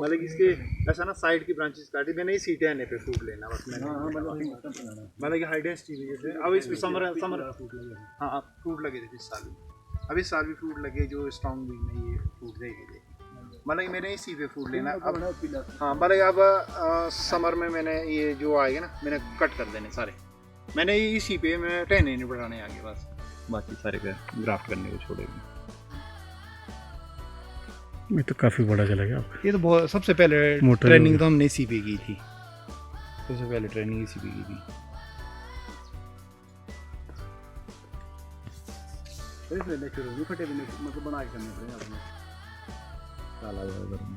मतलब इसके ऐसा ना साइड की ब्रांचेस काटी मैंने, ही सीटें आने पे फ्रूट लेना बस मैंने, मतलब कि हाई डेंसिटी की जैसे अब इसमें समर हाँ फ्रूट लगे थे इस साल भी, अब इस साल भी फ्रूट लगे जो स्ट्रॉन्ग भी में ये फ्रूट देगी थे, मतलब कि मैंने इसी पे फ्रूट लेना अब। हाँ मतलब अब समर में मैंने ये जो आएगा ना मैंने कट कर देने सारे, मैंने इसी पे मैं टहने नहीं बढ़ाने आगे, बस बाकी सारे पे ग्राफ्ट करने को छोड़ेंगे। ये तो काफ़ी बड़ा चला गया आपका। ये तो बहुत सबसे पहले ट्रेनिंग तो हमने इसी पे की थी, सबसे पहले ट्रेनिंग इसी पे की थी। इसमें नेचुरल नहीं फटे भी मतलब बना के करने पड़ेगा अपने काला वाला करना।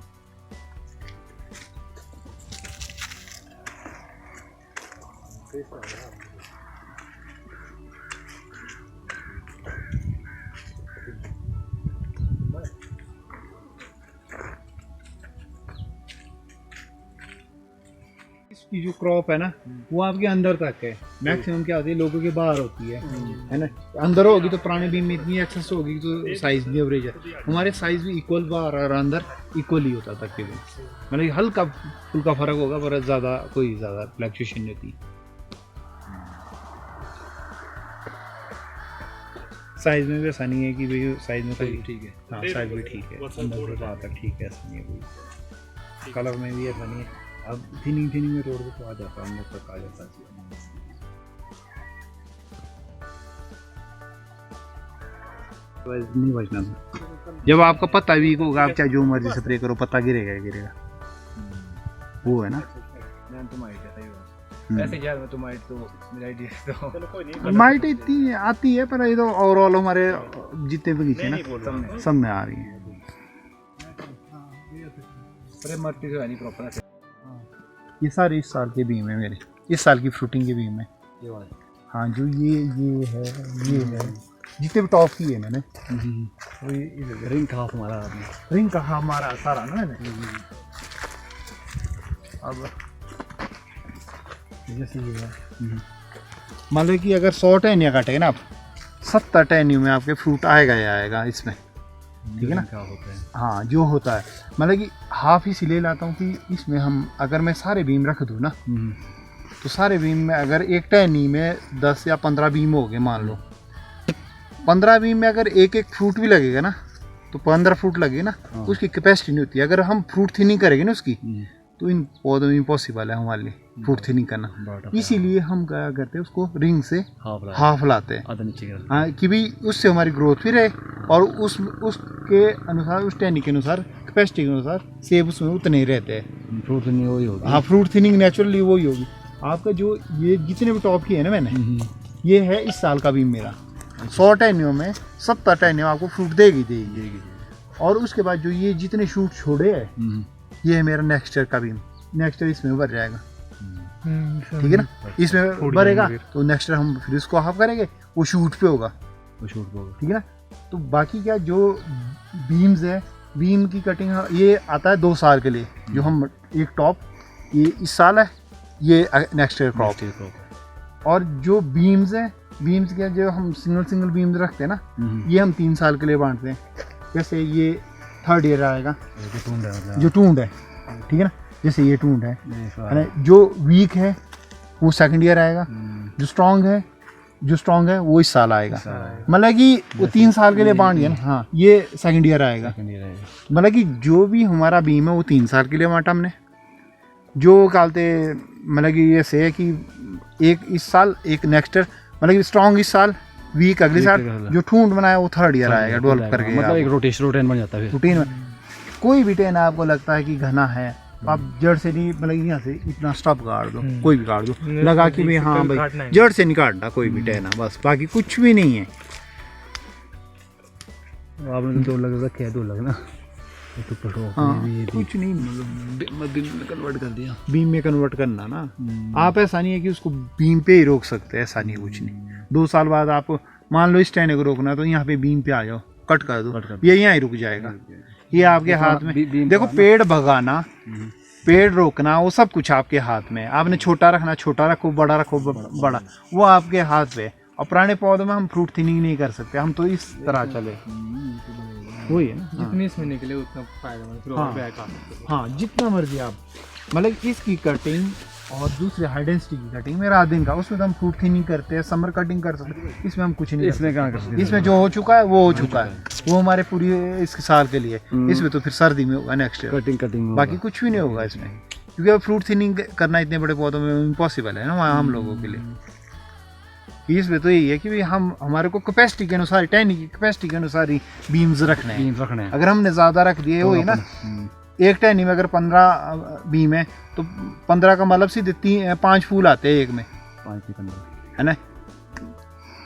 इसकी जो क्रॉप है ना वो आपके अंदर तक है, मैक्सिमम क्या होती है लोगों के बाहर होती है ना, अंदर होगी तो पुराने बीम में इतनी एक्सेस होगी तो साइज भी एवरेज है, हमारे साइज भी इक्वल बाहर और अंदर इक्वल ही होता तकरीबन, मतलब हल्का फुल्का फर्क होगा पर ज़्यादा कोई ज़्यादा फ्लक्चुएशन नहीं होती। साइज में भी ऐसा नहीं है कि भाई साइज में कोई ठीक है, हाँ साइज भी ठीक है, अंदर से बाहर तक ठीक है, ऐसा नहीं है कोई। कलर में भी ऐसा नहीं है, अब थिनिंग में रोड पे तो आ जाता है, अंदर तक आ जाता है। नहीं बचना जब आपका पत्ता वीक होगा, आप चाहे जो मर्जी स्प्रे करो पत्ता गिरेगा गिरेगा, वो है ना। माइट इतनी आती है पर ये तो ओवरऑल हमारे जितने भी नीचे ना सब में आ रही है। ये सारे इस साल के बीम है मेरे, इस साल की फ्रूटिंग के बीम है। हाँ जो ये है जितने भी टॉप की है मैंने, रिंग का हमारा रिंग का हमारा सारा ना मैंने। अब जैसे ये है मान लो कि अगर 100 टहनियाँ काटेंगे ना आप, 70 टहनियों में आपके फ्रूट आएगा ही आएगा इसमें, ठीक है ना। क्या होता है हाँ जो होता है मतलब कि हाफ इसीलिए लाता हूँ कि इसमें हम अगर मैं सारे बीम रख दूँ ना तो सारे बीम में अगर एक टहनी में 10 या 15 बीम हो गए मान लो, 15 बीम में अगर एक एक फ्रूट भी लगेगा ना तो 15 फ्रूट लगे ना, उसकी कैपेसिटी नहीं होती। अगर हम फ्रूट थिनिंग करेंगे ना उसकी तो इन पौधों में इम्पॉसिबल है हमारे लिए फ्रूट थिनिंग करना, इसीलिए हम क्या करते हैं उसको रिंग से हाफ लाते हैं। हाँ कि भाई उससे हमारी ग्रोथ भी रहे और उसके अनुसार उस टहनी के अनुसार कैपेसिटी के अनुसार सेब उसमें उतने ही रहते हैं, फ्रूट थिनिंग वही होगी। हाँ फ्रूट थिनिंग नेचुरली वही होगी। आपका जो ये जितने भी टॉप की है ना मैंने, ये है इस साल का भी मेरा 100 टहनियों में 70 टहनियों आपको फ्रूट देगी। और उसके बाद जो ये जितने शूट छोड़े हैं ये है मेरा नेक्स्ट ईयर का भी, नेक्स्ट ईयर इसमें भर जाएगा, ठीक है ना। इसमें भरेगा तो नेक्स्ट ईयर हम फिर इसको हाफ करेंगे, वो शूट पे होगा, ठीक है ना। तो बाकी क्या जो बीम्स है, बीम की कटिंग ये आता है 2 साल के लिए, जो हम एक टॉप ये इस साल है, ये नेक्स्ट ईयर क्रॉप। और जो बीम्स है, बीम्स क्या जो हम सिंगल बीम्स रखते हैं ना, ये हम 3 साल के लिए बांटते हैं। जैसे ये 3rd ईयर आएगा जो टूंड है, ठीक है ना, जैसे ये टूंड है ना, जो वीक है वो 2nd ईयर आएगा, जो स्ट्रॉन्ग है वो इस साल आएगा, मतलब कि वो 3 साल के लिए बांट दिया ना। हाँ ये 2nd ईयर आएगा, मतलब कि जो भी हमारा बीम है वो 3 साल के लिए बांटा हमने। जो कहते मतलब कि ये से है कि एक इस साल एक नेक्स्ट ईयर, मतलब कि स्ट्रॉन्ग इस साल वीक अगली साल, जो ठूंठ बनाया वो थर्ड ईयर आएगा डेवलप करके। मतलब एक रोटेशन बन जाता है रूटीन में कोई भी टेन आपको लगता है कि घना है, आप जड़ से नहीं, मतलब यहाँ से इतना स्टॉप काट दो, कोई भी काट दो, लगा कि भाई हाँ भाई जड़ से नहीं काटना कोई भी टेन, बस बाकी कुछ भी नहीं है। आपने तो 2 लग रखे हैं, 2 लगना तो कुछ नहीं, मतलब कन्वर्ट कर दिया, बीम में कन्वर्ट करना ना। आप ऐसा नहीं है कि उसको बीम पे ही रोक सकते हैं, ऐसा नहीं, कुछ नहीं। 2 साल बाद आप मान लो इस टेन को रोकना, तो यहाँ पे बीम पे आ जाओ, कट कर दो, ये यहाँ ही रुक जाएगा। ये आपके हाथ में, देखो पेड़ भगाना, पेड़ रोकना, वो सब कुछ आपके हाथ में। आपने छोटा रखना छोटा रखो, बड़ा रखो बड़ा, वो आपके हाथ पे। और पुराने पौधों में हम फ्रूट थिनिंग नहीं कर सकते, हम तो इस तरह चले, वही है ना। जितनी इसमें निकले उतना फायदेमंद। हाँ जितना मर्जी आप, मतलब इसकी कटिंग और दूसरे हाई डेंसिटी की कटिंग में रात दिन का, उसमें तो हम फ्रूट थिनिंग करते हैं, समर कटिंग कर सकते हैं, इसमें हम कुछ नहीं। इसमें कहाँ कर सकते, इसमें जो हो चुका है वो हो चुका है, वो हमारे पूरी इस साल के लिए। इसमें तो फिर सर्दी में होगा नेक्स्ट ईयर, कटिंग बाकी कुछ भी नहीं होगा इसमें, क्योंकि अब फ्रूट थिनिंग करना इतने बड़े पौधों में इम्पॉसिबल है ना वहाँ हम लोगों के लिए। इसमें तो यही है कि भाई हम, हमारे को कैपेसिटी के अनुसार, टहनी की कैपेसिटी के अनुसार ही बीम्स रखने हैं। अगर हमने ज़्यादा रख दिए, वही ना, एक टहनी में अगर 15 बीम है तो 15 का मतलब सीधे 5 फूल आते हैं एक में, 5 है ना।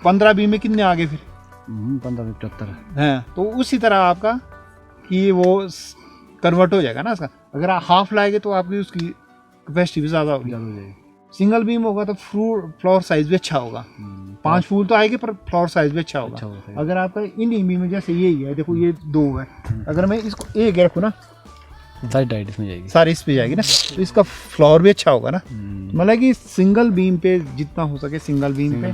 15 बीम में कितने आगे फिर 15-75 हैं, तो उसी तरह आपका कि वो कन्वर्ट हो जाएगा ना उसका। अगर आप हाफ लाएंगे तो आपकी उसकी कैपेसिटी भी ज़्यादा होगी। सिंगल बीम होगा तो फ्लोर साइज भी अच्छा होगा, 5 फूल तो आएंगे पर फ्लोर साइज भी अच्छा होगा। अगर आपका इन बीम में जैसे यही है, देखो ये 2 है, अगर मैं इसको एक रखूँ ना, डाइट इसमें जाएगी, सारी इस पे जाएगी ना, तो इसका फ्लोर भी अच्छा होगा ना। मतलब कि सिंगल बीम पे जितना हो सके सिंगल बीम पे,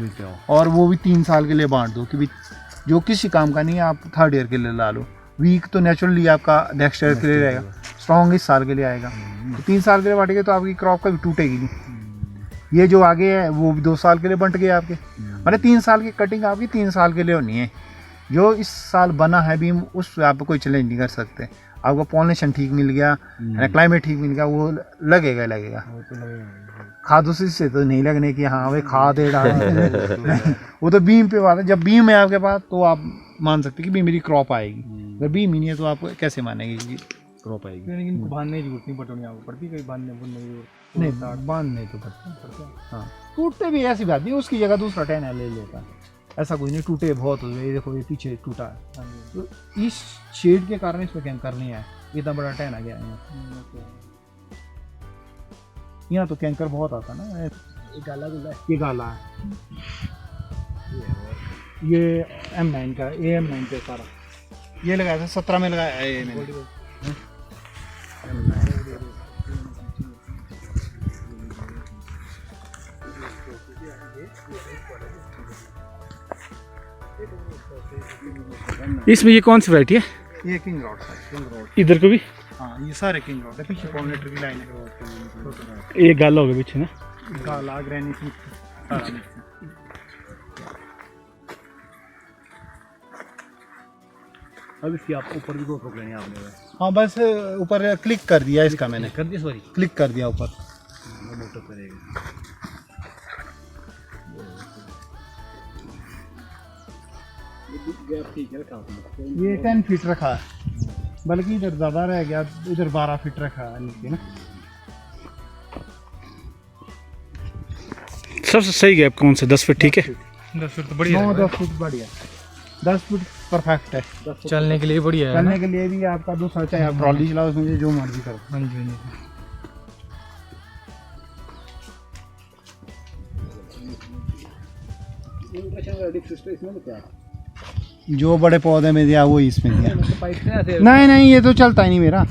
और वो भी 3 साल के लिए बांट दो, कि भी जो किसी काम का नहीं है आप थर्ड ईयर के लिए ला लो। वीक तो नेचुरली आपका नेक्स्ट ईयर के लिए रहेगा, स्ट्रॉन्ग इस साल के लिए आएगा। तो 3 साल के लिए बांटेंगे तो आपकी क्रॉप कभी टूटेगी नहीं। ये जो आगे है वो भी 2 साल के लिए बंट गए आपके, मतलब 3 साल की कटिंग आपकी 3 साल के लिए होनी है। जो इस साल बना है बीम, उस पे आप कोई चैलेंज नहीं कर सकते। आपको पॉलिनेशन ठीक मिल गया, क्लाइमेट ठीक मिल गया, वो लगेगा। खाद उसी से तो नहीं लगने की, हाँ भाई खाद है वो तो बीम पे बात है। जब बीम है आपके पास तो आप मान सकते कि मेरी क्रॉप आएगी। अगर बीम ही नहीं है तो आप कैसे मानेंगे कि क्रॉप आएगी? लेकिन बांधने की जरूरत नहीं, बटोनी आपको पड़ती, कहीं बांधने बुनने की जरूरत नहीं, बांधने तो पड़ते। हाँ टूटते भी ऐसी बात नहीं, उसकी जगह दूसरा टहना ले लेता है, ऐसा कोई नहीं। टूटे बहुत हो गए, देखो ये पीछे टूटा है, तो इस शेड के कारण इसमें कैंकर नहीं आया, इतना बड़ा टहना गया है यहाँ। तो कैंकर बहुत आता ना, ये गाला है, ये M9 का, AM9 पे सारा ये लगाया था, 17 में लगाया है ये मैंने। इसमें ये कौन सी वैरायटी है? ये किंग रॉड है, इधर को भी? हाँ ये सारे किंग रॉड है, पीछे पॉलिनेटर की लाइन है। ये गाला होगा पीछे ना, गाला ग्रैनी सारा। अब इसकी आप ऊपर भी 2 ठोक लेनी है आपने। हाँ बस ऊपर क्लिक कर दिया इसका मैंने, कर दिया, सॉरी क्लिक कर दिया ऊपर। ये 10 फीट रखा है, बल्कि इधर ज़्यादा रह गया, इधर 12 फीट रखा है नीचे ना। सबसे सही गैप कौन सा? 10 फीट ठीक है? 10 फीट तो बढ़िया है। 10 फीट बढ़िया, 10 फीट परफेक्ट है। चलने के लिए बढ़िया है, चलने के लिए भी आपका दूसरा, चाहे आप ट्रॉली चलाओ, उसमें जो मर्जी करो। हाँ जी। जो बड़े पौधे में दिया वो इसमें दिया। नहीं ये तो चलता ही नहीं मेरा,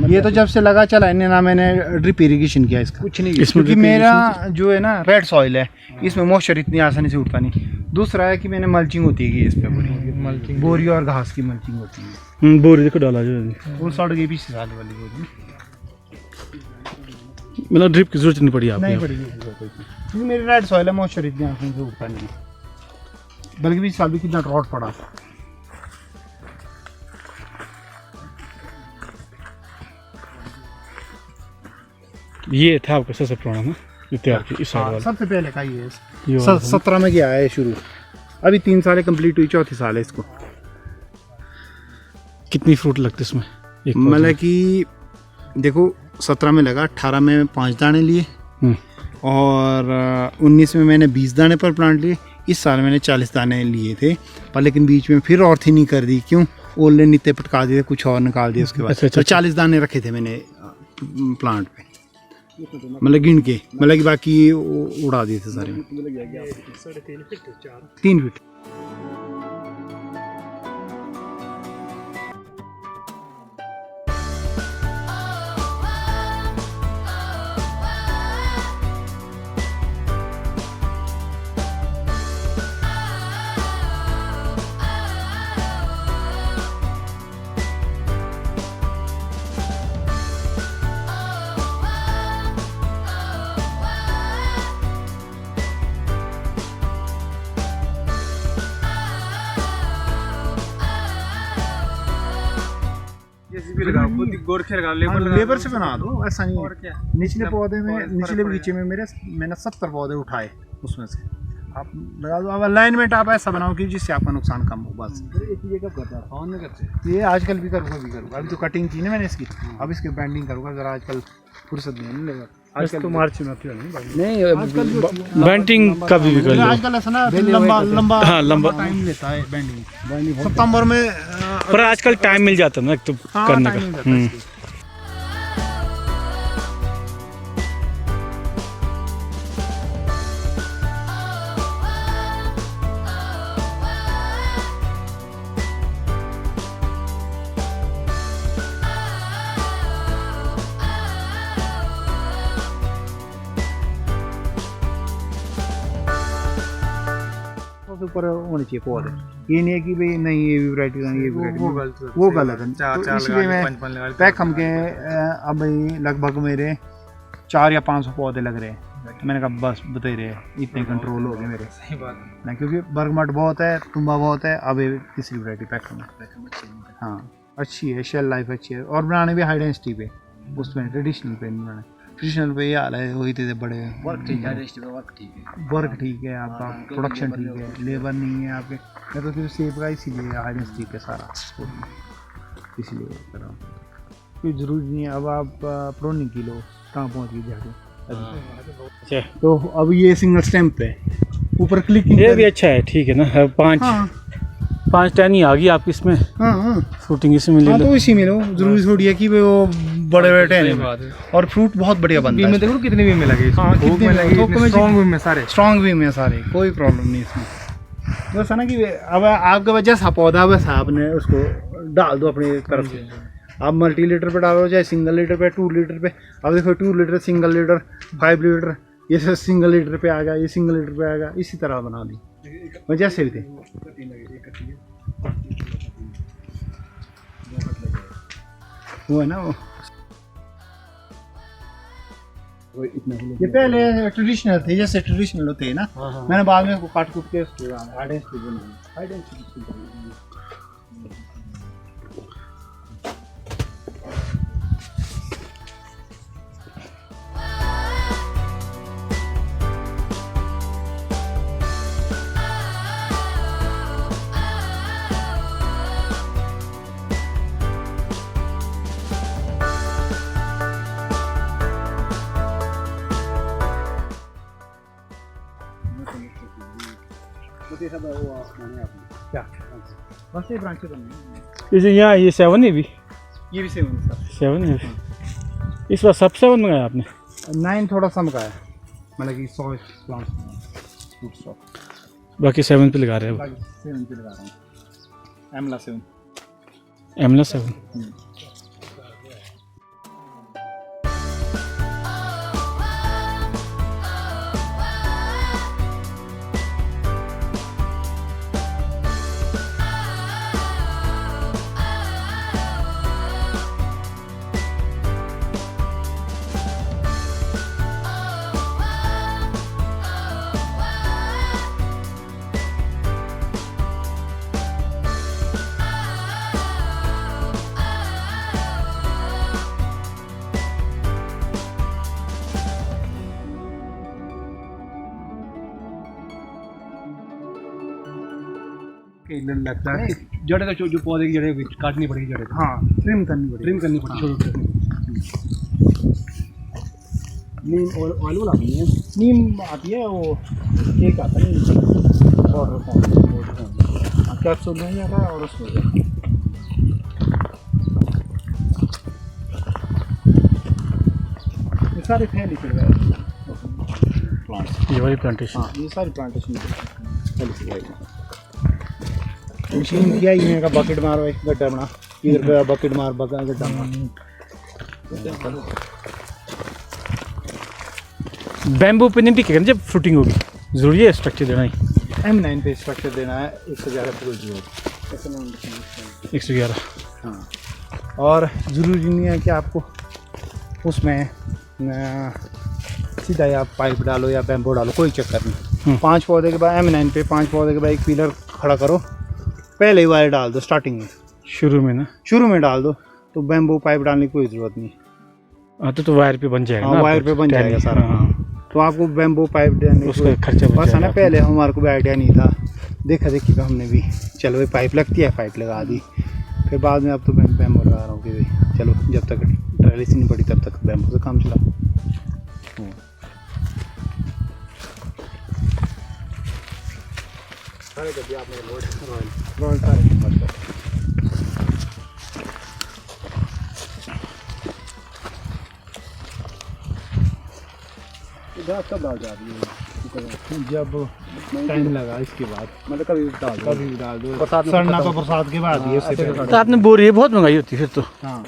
ये तो जब से लगा चला है ना, मैंने ड्रिप इरिगेशन किया इसका कुछ नहीं, क्योंकि मेरा जो है ना रेड सॉइल है, इसमें मॉइस्चर इतनी आसानी से उठता नहीं। दूसरा है कि मैंने मल्चिंग होती है इस पे, पूरी मल्चिंग, बोरी और घास की मल्चिंग होती है। बोरी देखो डाला जो वो सड़ गई पिछले साल वाली बोरी, मतलब ड्रिप की जरूरत नहीं पड़ी आपको? नहीं पड़ी क्योंकि मेरी रेड सॉइल है, मॉइस्चर इतनी आसानी से उठता नहीं, बल्कि भी साल भी कितना ड्रॉट पड़ा। ये था आपका सबसे पुराना ना, ये तैयार की इस साल वाला? सबसे पहले का ये 17 में गया है शुरू, अभी 3 साल कंप्लीट हुई, चौथी साल है इसको। कितनी फ्रूट लगते इसमें एक पौधे मतलब में? कि देखो 17 में लगा, 18 में 5 दाने लिए और 19 में मैंने 20 दाने पर प्लांट लिए। इस साल मैंने 40 दाने लिए थे, पर लेकिन बीच में फिर और थिनिंग कर दी। क्यों? ओले नीचे पटका दिए, कुछ और निकाल दिए उसके बाद। अच्छा, तो 40 दाने रखे थे मैंने प्लांट पे, मतलब गिन के, मतलब कि बाकी उड़ा दिए थे सारे। 3 फीट। गोरखे लगा, लेबर से बना दो, ऐसा नहीं है। निचले पौधे में, निचले बगीचे में मैंने 70 पौधे उठाए, उसमें से आप लगा दो। अब अलाइनमेंट आप ऐसा बनाओ कि जिससे आपका नुकसान कम हो बस। ये आजकल भी करूँगा। अभी तो कटिंग की ना मैंने इसकी, अब इसकी बैंडिंग करूँगा जरा। आजकल फुर्सत नहीं मिलेगा। आजकल तो मार्च में नहीं बैंटिंग कभी भी कर लो। आजकल ऐसा ना लंबा हाँ, लंबा टाइम लेता है बैंडिंग। सितंबर में पर आजकल टाइम मिल जाता है ना एक तो करने टाइम मिल का। जाता है इसकी। ऊपर होने चाहिए पौधे। ये नहीं है कि भाई नहीं ये भी वैरायटी नहीं, ये भी वैरायटी वो गलत है। तो इसलिए मैं पैक हम के अब भाई लगभग मेरे 4 या 500 पौधे लग रहे हैं। तो मैंने कहा बस बता रहे इतने कंट्रोल हो गए मेरे। सही बात है, क्योंकि बर्गमट बहुत है, तुम्बा बहुत है। अब ये तीसरी वैरायटी पैक करना। हाँ अच्छी है, शेल लाइफ अच्छी है, और बनाने भी हाई डेंसिटी पे, उसमें ट्रेडिशनल पे नहीं बनाने। ट्रेडिशनल पे ये हाल है, वही थे बड़े वर्क ठीक है, वर्क ठीक है, आपका प्रोडक्शन ठीक है, लेबर नहीं है आपके। मैं तो सिर्फ सेब का इसीलिए हाई डेंसिटी पे सारा, इसीलिए कर रहा हूँ। कोई ज़रूरी नहीं है अब आप प्रोनिंग की लो, कहाँ पहुँच गई जाके। तो अब ये सिंगल स्टैम्प है, ऊपर क्लिकिंग ये भी अच्छा है, ठीक है ना। 5 टहनी आ गई आपकी इसमें। हाँ फ्रूटिंग इसमें ले हाँ, लो। तो इसी में लो। जरूरी थोड़ी है कि वो बड़े बड़े टहने में, और फ्रूट बहुत बढ़िया बनता है। देखो कितने भी में लगे, हाँ, थोक में लगे, स्ट्रॉन्ग में सारे, स्ट्रॉन्ग भी में सारे, कोई प्रॉब्लम नहीं इसमें। बस है ना कि अब आपके वजह से पौधा बस आपने उसको डाल दो अपनी तरफ से। आप मल्टी लीटर पे डालो, चाहे सिंगल लीटर पे, 2 लीटर पे। अब देखो 2 लीटर, सिंगल लीटर, 5 लीटर, ये सब सिंगल लीटर पे आ गया, ये सिंगल लीटर पे आ गया, इसी तरह बना दी वजह से भी थे। वो है ना वो ये पहले ट्रेडिशनल थे, जैसे ट्रेडिशनल होते हैं ना। मैंने बाद में उसको काट कूट के क्या बस ये ब्रांच तो इसे यहाँ ये 7 है भी, ये भी 7 सर। 7 है इस बार। सब 7 मंगाया आपने? 9 थोड़ा सा मका है, मतलब कि 100 प्लांट्स बाकी 7 पे लगा रहे हैं। 7 पे लगा रहा हूँ, एमला 7। एमला 7। केलर लगता है। जड़ें तो जो पौधे की जड़ें काटनी पड़ेगी, जड़ें हाँ, ट्रिम करनी पड़ेगी। ट्रिम करनी पड़ेगी, नीम और आलू लानी है। नीम आती है, वो एक आता है पाउडर फॉर्म, कैप्सूल में ही आता है और उसमें ये सारे फैल निकल गए प्लांट्स। ये वाली प्लांटेशन। हाँ, ये सारी प्लांटेशन फैल निकल गए। मशीन किया ही का बकेट मार भाई, गड्ढा बना इधर पे, बकेट मार गड्ढा मार। बैम्बू पे नहीं टिकेगा जब फ्रूटिंग होगी, जरूरी है स्ट्रक्चर देना ही। M9 पे स्ट्रक्चर देना है 111 पे जरूरत। 111। हाँ, और ज़रूरी नहीं है कि आपको उसमें सीधा या पाइप डालो या बैम्बो डालो, कोई चक्कर नहीं। 5 पौधे के बाद M9 पे 5 पौधे के बाद एक पिलर खड़ा करो, पहले ही वायर डाल दो स्टार्टिंग में, शुरू में ना, शुरू में डाल दो, तो बैम्बो पाइप डालने की कोई ज़रूरत नहीं। हाँ तो वायर पे बन जाएगा। हाँ, ना वायर पे बन जाएगा सारा। हाँ, तो आपको बैम्बो पाइप डालने उसका खर्चा बच बस है ना। जाएगा। पहले हमारे को भी आइडिया नहीं था, देखा देखी का हमने भी, चलो भाई पाइप लगती है, पाइप लगा दी। फिर बाद में अब तो बैम्बो लगा रहा हूँ कि भाई चलो जब तक ट्रेलिस नहीं पड़ी तब तक बैम्बो से काम चला। सारे गड्ढे आपने रॉयल सारे नंबर पर। कब डाल जा रही है? जब टाइम लगा इसके बाद, मतलब कभी डाल दो, कभी भी डाल दो। बरसात में सड़ना तो बरसात के बाद ही है, उससे पहले। तो आपने बोरी बहुत मंगाई होती फिर तो। हाँ,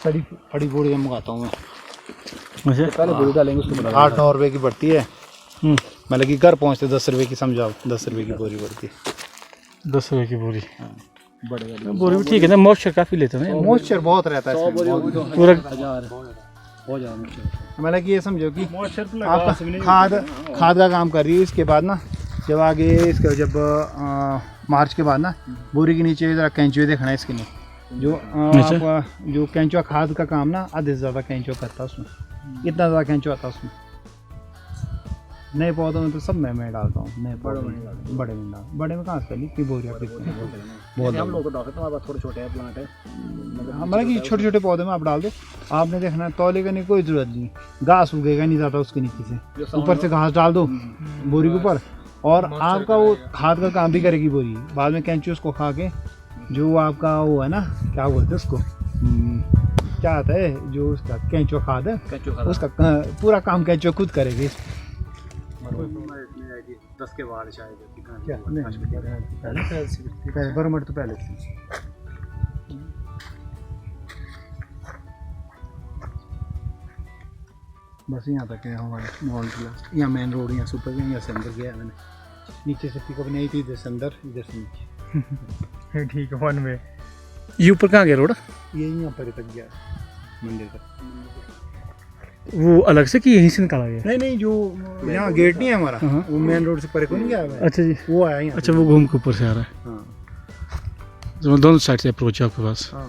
सड़ी फड़ी बोरियाँ मंगाता हूँ मैं। अच्छा। पहले बोरी डालेंगे, उसके बाद 8-9 रुपए की पड़ती है, मतलब कि घर पहुँचते 10 रुपए की, समझाओ 10 रुपए की बोरी पड़ती है। 10 रुपए की बोरी। बड़े बोरी भी ठीक है ना, मॉइस्चर काफ़ी लेते हैं। मॉइस्चर बहुत रहता है 100 बोरी होगी तो पूरा 1000 हो जाएगा। मतलब कि ये समझो कि मॉइस्चर तो आपका खाद का काम कर रही है। इसके बाद ना जब आगे इसका जब मार्च के बाद ना बोरी के नीचे ज़रा कैंचुए देखना है इसके लिए, जो आपका जो कैंचुआ खाद का काम ना आधे से ज़्यादा कैंचुआ करता है उसमें, इतना ज़्यादा कैंचुआ आता है उसमें। नए पौधों में तो सब मैं डालता हूँ, नए पौधों में बड़े में डाल, बड़े में कहाँ से पहले की बोरियाँ बहुत। हम लोग को डालते हैं, हमारे पास थोड़े छोटे हैं प्लांट है, मतलब कि छोटे छोटे पौधे में आप डाल दो। आपने देखना है तौले करने की कोई ज़रूरत नहीं, घास उगेगा नहीं ज़्यादा उसके नीचे से, ऊपर से घास डाल दो बोरी के ऊपर, और आपका वो खाद का काम भी करेगी बोरी। बाद में कैंचू उसको खा के, जो आपका वो है ना, क्या बोलते हैं उसको, क्या आता है जो उसका कैंचू खाद है, उसका पूरा काम कैंचू खुद करेगी। 10 के बाद शायद पहले बरमट तो पहले थी। बस यहाँ तक है हमारे मॉल किला, यहाँ मेन रोड, यहाँ से ऊपर गया, यहाँ से अंदर गया मैंने, नीचे से पिकअप नहीं थी, इधर से अंदर, इधर से नीचे। ठीक है, 1 वे। ये ऊपर कहाँ गया रोड? ये यहाँ पर तक गया मंदिर तक। वो अलग से कि यहीं से निकाला गया? नहीं, जो यहाँ गेट नहीं है हमारा, हाँ। वो मेन रोड से परे को नहीं गया है। अच्छा जी, वो आया यहाँ। अच्छा वो घूम के ऊपर से आ रहा है। हाँ तो दोनों साइड से अप्रोच है आपके पास। हाँ।